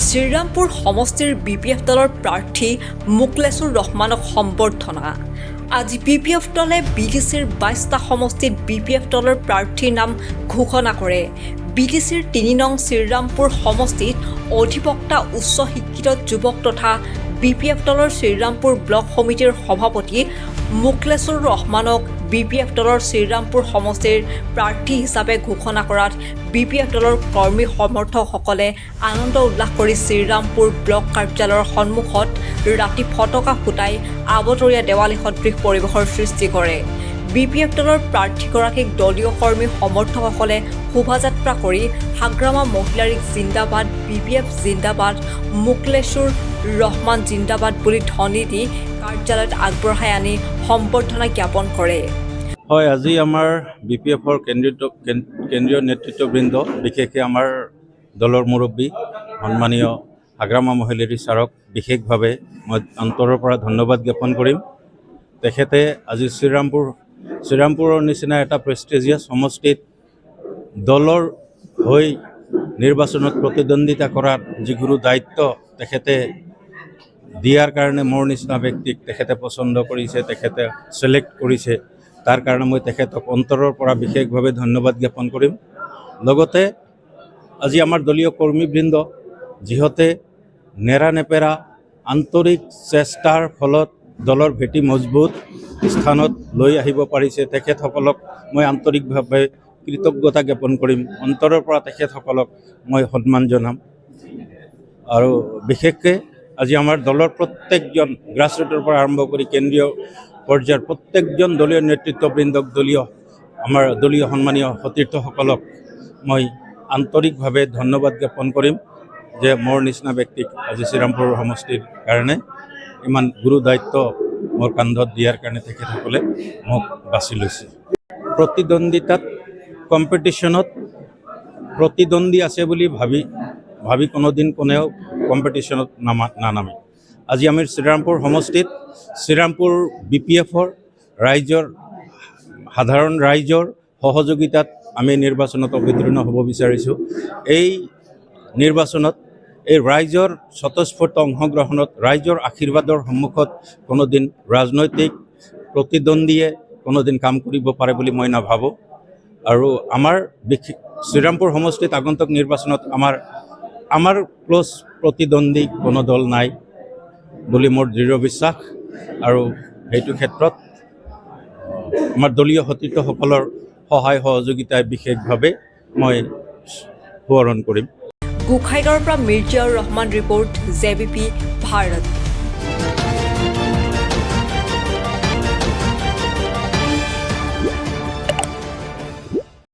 শ্ৰীৰামপুৰ সমষ্টিৰ BPF দলৰ প্ৰাৰ্থী মুকলেছুৰ ৰহমানক সম্বৰ্ধনা। আজি BPF দলে BTCৰ 22টা সমষ্টিত BPF দলৰ প্ৰাৰ্থীৰ নাম ঘোষণা কৰে। BTCৰ 3 নং শ্ৰীৰামপুৰ সমষ্টিত অধিবক্তা উচ্চ শিক্ষিত যুৱক তথা BPF দলৰ শ্ৰীৰামপুৰ ব্লক সমিতিৰ সভাপতি মুকলেছুৰ ৰহমানক BPF দলৰ শ্ৰীৰামপুৰ সমষ্টিৰ প্ৰাৰ্থী হিচাপে ঘোষণা কৰাত BPF দলৰ কৰ্মী সমৰ্থকসকলে আনন্দ উল্লাস কৰি শ্ৰীৰামপুৰ ব্লক কাৰ্যালয়ৰ সন্মুখত ৰাতি ফটকা ফুটাই আবতৰীয়া দেৱালী সদৃশ পৰিৱেশৰ সৃষ্টি কৰে। BPF দলৰ প্ৰাৰ্থীগৰাকীক দলীয় কৰ্মী সমৰ্থকসকলে শোভাযাত্ৰা কৰি হাগ্ৰামা মহিলাৰীক জিন্দাবাদ, BPF জিন্দাবাদ, মুকলেছুৰ ৰহমান জিন্দাবাদ বুলি ধ্বনি দি কাৰ্যালয়ত আগবঢ়াই আনি সম্বৰ্ধনা জ্ঞাপন কৰে। হয়, আজি আমাৰ BPFৰ কেন্দ্ৰীয় নেতৃত্ববৃন্দ, বিশেষকৈ আমাৰ দলৰ মুৰব্বী সন্মানীয় হাগ্ৰামা মহিলাৰী ছাৰক বিশেষভাৱে মই অন্তৰৰ পৰা ধন্যবাদ জ্ঞাপন কৰিম। তেখেতে আজি শ্ৰীৰামপুৰৰ নিচিনা এটা প্ৰেষ্টিজিয়াছ সমষ্টিত দলৰ হৈ নিৰ্বাচনত প্ৰতিদ্বন্দ্বিতা কৰাৰ যিকোনো দায়িত্ব তেখেতে দিয়াৰ কাৰণে মোৰ নিচিনা ব্যক্তিক তেখেতে পচন্দ কৰিছে, তেখেতে চিলেক্ট কৰিছে। তাৰ কাৰণে মই তেখেতক অন্তৰৰ পৰা বিশেষভাৱে ধন্যবাদ জ্ঞাপন কৰিম। লগতে আজি আমাৰ দলীয় কৰ্মীবৃন্দ যিহঁতে নেৰানেপেৰা আন্তৰিক চেষ্টাৰ ফলত দলৰ ভেটি মজবুত স্থানত লৈ আহিব পাৰিছে, তেখেতসকলক মই আন্তৰিকভাৱে কৃতজ্ঞতা জ্ঞাপন কৰিম। অন্তৰৰ পৰা তেখেতসকলক মই সন্মান জনাম। আৰু বিশেষকৈ আজি আমাৰ দলৰ প্ৰত্যেকজন গ্ৰাছৰুটৰ পৰা আৰম্ভ কৰি কেন্দ্ৰীয় পৰ্যায়ৰ প্ৰত্যেকজন দলীয় নেতৃত্ববৃন্দক, আমাৰ দলীয় সন্মানীয় সতীৰ্থসকলক মই আন্তৰিকভাৱে ধন্যবাদ জ্ঞাপন কৰিম যে মোৰ নিচিনা ব্যক্তিক আজি শ্ৰীৰামপুৰ সমষ্টিৰ কাৰণে ইমান গুৰু দায়িত্ব মোৰ কান্ধত দিয়াৰ কাৰণে তেখেতসকলে মোক বাছি লৈছে। প্ৰতিদ্বন্দ্বিতাত কম্পিটিশ্যনত প্ৰতিদ্বন্দ্বী আছে বুলি ভাবি কোনোদিন কোনেও কম্পিটিশ্যনত নানামে। আজি আমি শ্ৰীৰামপুৰ সমষ্টিত শ্ৰীৰামপুৰ BPFৰ সাধাৰণ ৰাইজৰ সহযোগিতাত আমি নিৰ্বাচনত অৱতীৰ্ণ হ'ব বিচাৰিছোঁ। এই নিৰ্বাচনত এই ৰাইজৰ স্বতঃস্ফূৰ্ত অংশগ্ৰহণত, ৰাইজৰ আশীৰ্বাদৰ সন্মুখত কোনোদিন ৰাজনৈতিক প্ৰতিদ্বন্দ্বীয়ে কোনোদিন কাম কৰিব পাৰে বুলি মই নাভাবোঁ। আৰু আমাৰ শ্ৰীৰামপুৰ সমষ্টিত আগন্তুক নিৰ্বাচনত আমাৰ ক্ল'জ প্ৰতিদ্বন্দ্বী কোনো দল নাই বুলি মোৰ দৃঢ় বিশ্বাস। আৰু সেইটো ক্ষেত্ৰত আমাৰ দলীয় সতীৰ্থসকলৰ সহায় সহযোগিতাই বিশেষভাৱে মই সোঁৱৰণ কৰিম। গোখাইগাঁৱৰ পৰা মিৰ্জাউৰ ৰহমান ৰিপৰ্ট, JBP ভাৰত।